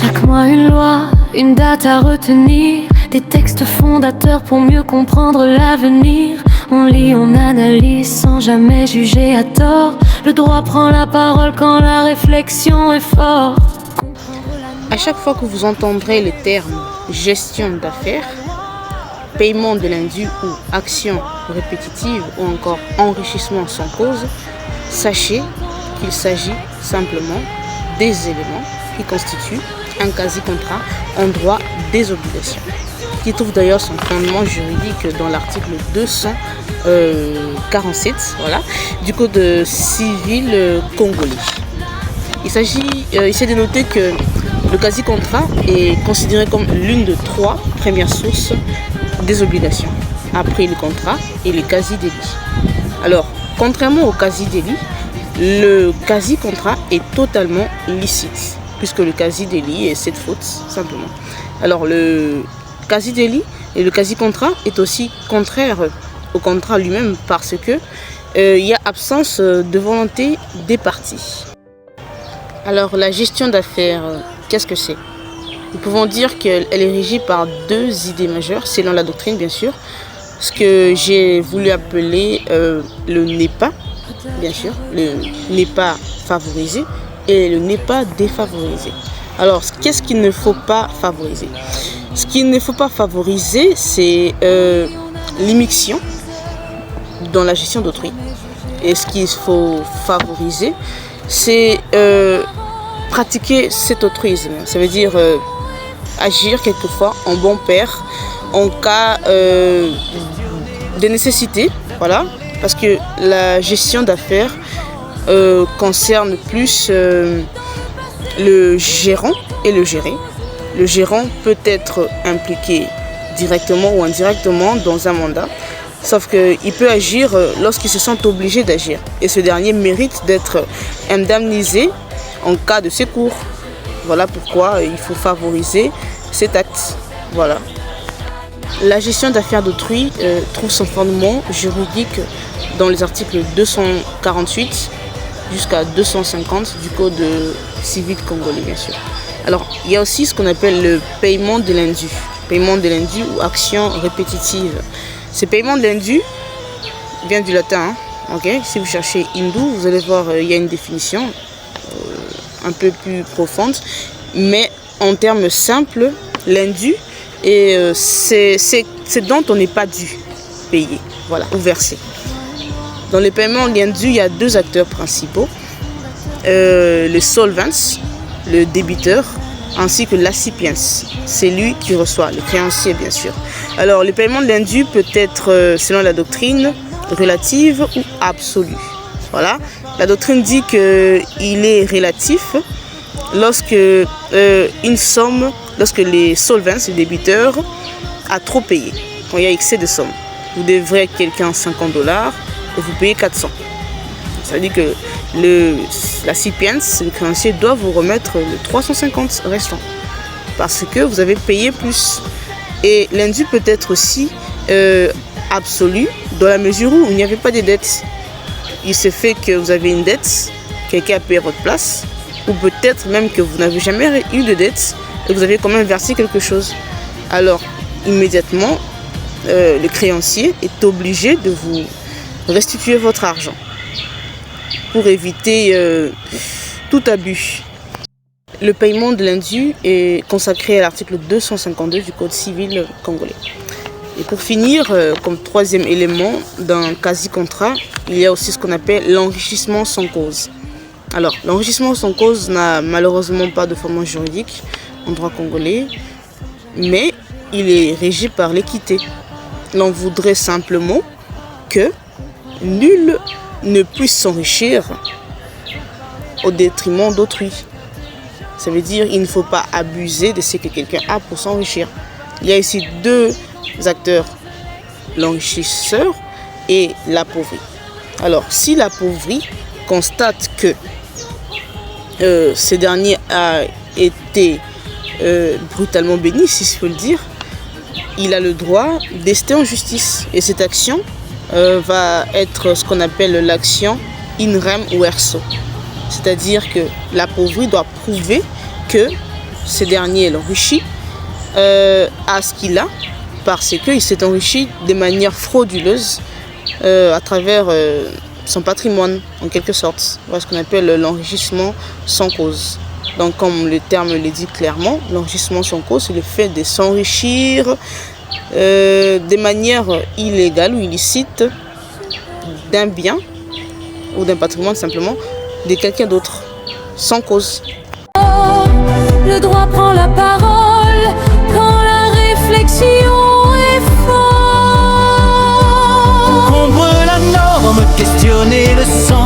Chaque mois une loi, une date à retenir, des textes fondateurs pour mieux comprendre l'avenir. On lit, on analyse sans jamais juger à tort. Le droit prend la parole quand la réflexion est forte. À chaque fois que vous entendrez les termes gestion d'affaires, paiement de l'indu ou action répétitive ou encore enrichissement sans cause, sachez qu'il s'agit simplement des éléments qui constituent un quasi-contrat en droit des obligations, qui trouve d'ailleurs son fondement juridique dans l'article 247 du Code civil congolais. Il s'agit ici de noter que le quasi-contrat est considéré comme l'une de trois premières sources des obligations, après le contrat et le quasi-délit. Alors, contrairement au quasi-délit, le quasi-contrat est totalement licite, puisque le quasi-délit est cette faute, simplement. Alors, le quasi-délit et le quasi-contrat est aussi contraire au contrat lui-même, parce que il y a absence de volonté des parties. Alors, la gestion d'affaires, qu'est-ce que c'est? Nous pouvons dire qu'elle est régie par deux idées majeures, selon la doctrine, bien sûr. Ce que j'ai voulu appeler le n'est pas, bien sûr, le n'est pas favorisé et le n'est pas défavorisé. Alors, qu'est-ce qu'il ne faut pas favoriser? Ce qu'il ne faut pas favoriser, c'est l'immixtion dans la gestion d'autrui. Et ce qu'il faut favoriser, c'est pratiquer cet altruisme. Ça veut dire agir quelquefois en bon père en cas de nécessité, voilà, parce que la gestion d'affaires concerne plus le gérant et le géré. Le gérant peut être impliqué directement ou indirectement dans un mandat, sauf qu'il peut agir lorsqu'il se sent obligé d'agir. Et ce dernier mérite d'être indemnisé en cas de secours. Voilà pourquoi il faut favoriser cet acte. Voilà. La gestion d'affaires d'autrui trouve son fondement juridique dans les articles 248 jusqu'à 250 du Code civil congolais, bien sûr. Alors, il y a aussi ce qu'on appelle le paiement de l'indu. Paiement de l'indu ou action répétitive. Ce paiement de l'indu vient du latin. Okay? Si vous cherchez hindou, vous allez voir, il y a une définition un peu plus profonde. Mais en termes simples, l'indu, c'est dont on n'est pas dû payer, voilà, ou verser. Dans le paiement de l'indu, il y a deux acteurs principaux. Le solvens, le débiteur, ainsi que l'accipiens, c'est lui qui reçoit, le créancier bien sûr. Alors le paiement de l'indu peut être, selon la doctrine, relative ou absolue. Voilà. La doctrine dit qu'il est relatif lorsque une somme, lorsque les solvens, les débiteurs, a trop payé, quand il y a excès de somme. Vous devrez à quelqu'un $50 et vous payez 400. Ça veut dire que l'accipiens, le créancier, doit vous remettre le 350 restant parce que vous avez payé plus. Et l'indu peut être aussi absolu dans la mesure où il n'y avait pas de dette. Il se fait que vous avez une dette, quelqu'un a payé à votre place, ou peut-être même que vous n'avez jamais eu de dette et vous avez quand même versé quelque chose. Alors, immédiatement, le créancier est obligé de vous restituer votre argent pour éviter tout abus. Le paiement de l'indu est consacré à l'article 252 du Code civil congolais. Et pour finir, comme troisième élément d'un quasi-contrat, il y a aussi ce qu'on appelle l'enrichissement sans cause. Alors, l'enrichissement sans cause n'a malheureusement pas de fondement juridique en droit congolais, mais il est régi par l'équité. L'on voudrait simplement que nul ne puisse s'enrichir au détriment d'autrui. Ça veut dire qu'il ne faut pas abuser de ce que quelqu'un a pour s'enrichir. Il y a ici deux acteurs, l'enrichisseur et l'appauvri. Alors, si l'appauvri constate que ce dernier a été brutalement béni, si je peux le dire, il a le droit d'ester en justice. Et cette action va être ce qu'on appelle l'action in rem verso. C'est-à-dire que l'appauvri doit prouver que ces derniers l'enrichit à ce qu'il a, parce qu'il s'est enrichi de manière frauduleuse à travers son patrimoine, en quelque sorte. Voilà ce qu'on appelle l'enrichissement sans cause. Donc, comme le terme le dit clairement, l'enrichissement sans cause, c'est le fait de s'enrichir de manière illégale ou illicite d'un bien ou d'un patrimoine simplement de quelqu'un d'autre, sans cause. Le droit prend la parole quand la réflexion est forte. Contre la norme, questionner le sens